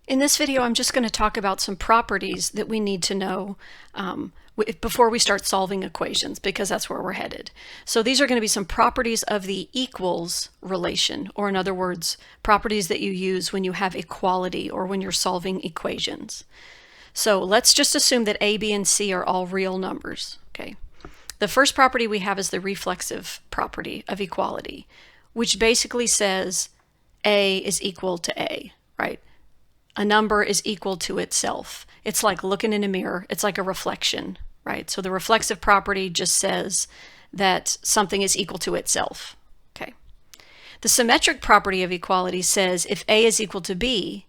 In this video, I'm just going to talk about some properties that we need to know before we start solving equations, because that's where we're headed. So these are going to be some properties of the equals relation, or in other words, properties that you use when you have equality or when you're solving equations. So let's just assume that A, B, and C are all real numbers. Okay. The first property we have is the reflexive property of equality, which basically says A is equal to A, right? A number is equal to itself. It's like looking in a mirror. It's like a reflection, right? So the reflexive property just says that something is equal to itself. Okay. The symmetric property of equality says if A is equal to B,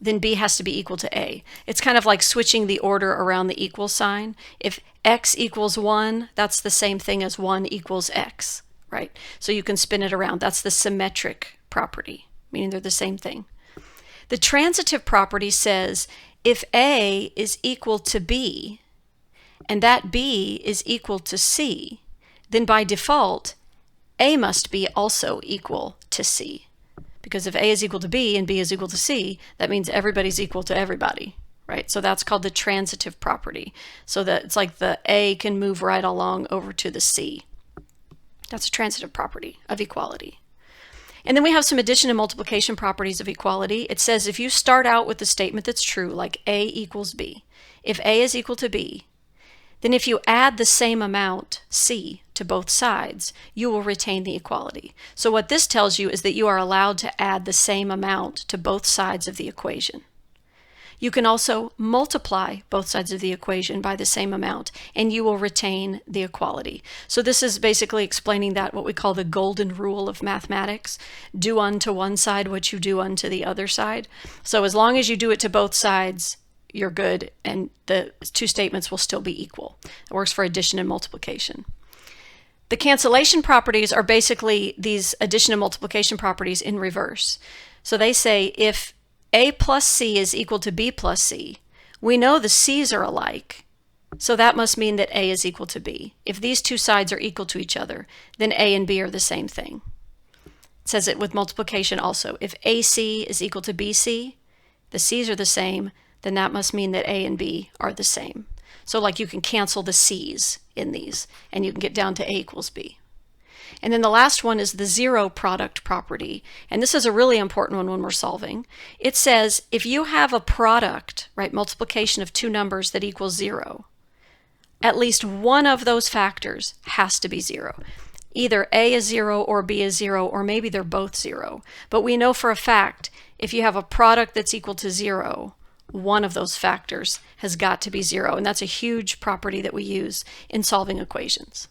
then B has to be equal to A. It's kind of like switching the order around the equal sign. If X equals 1, that's the same thing as 1 equals X, right? So you can spin it around. That's the symmetric property, meaning they're the same thing. The transitive property says if A is equal to B and that B is equal to C, then by default, A must be also equal to C. Because if A is equal to B and B is equal to C, that means everybody's equal to everybody, right? So that's called the transitive property. So that it's like the A can move right along over to the C. That's a transitive property of equality. And then we have some addition and multiplication properties of equality. It says if you start out with a statement that's true, like A equals B, if A is equal to B, then if you add the same amount, C, to both sides, you will retain the equality. So what this tells you is that you are allowed to add the same amount to both sides of the equation. You can also multiply both sides of the equation by the same amount, and you will retain the equality. So this is basically explaining that what we call the golden rule of mathematics. Do unto one side what you do unto the other side. So as long as you do it to both sides, you're good, and the two statements will still be equal. It works for addition and multiplication. The cancellation properties are basically these addition and multiplication properties in reverse. So they say if A plus C is equal to B plus C, we know the C's are alike, so that must mean that A is equal to B. If these two sides are equal to each other, then A and B are the same thing. It says it with multiplication also. If AC is equal to BC, the C's are the same, then that must mean that A and B are the same. So like you can cancel the C's in these, and you can get down to A equals B. And then the last one is the zero product property. And this is a really important one when we're solving. It says if you have a product, right, multiplication of two numbers that equals 0, at least one of those factors has to be 0. Either A is 0 or B is 0, or maybe they're both 0. But we know for a fact if you have a product that's equal to 0, one of those factors has got to be 0. And that's a huge property that we use in solving equations.